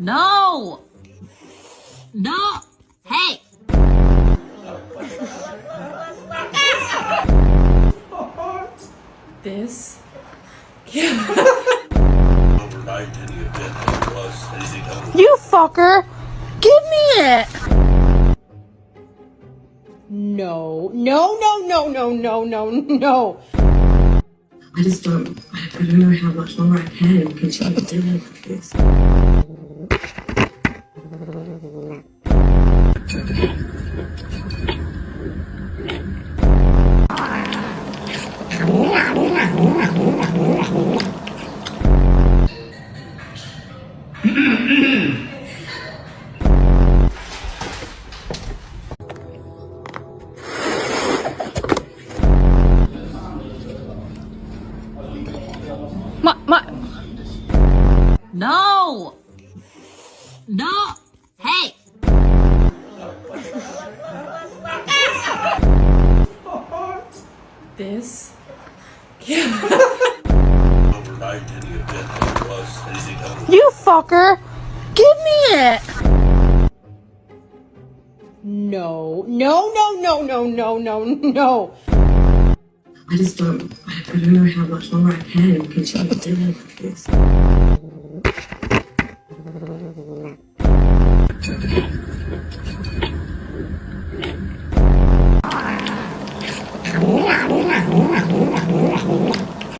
No! No! Hey! This? You fucker! Give me it! No. No, no, no, no, no, no, no. I don't know how much longer I can continue dealing with this. No! No! Hey! This? You fucker! Give me it! No. No, no, no, no, no, no, no. I don't know how much longer I can continue dealing with this.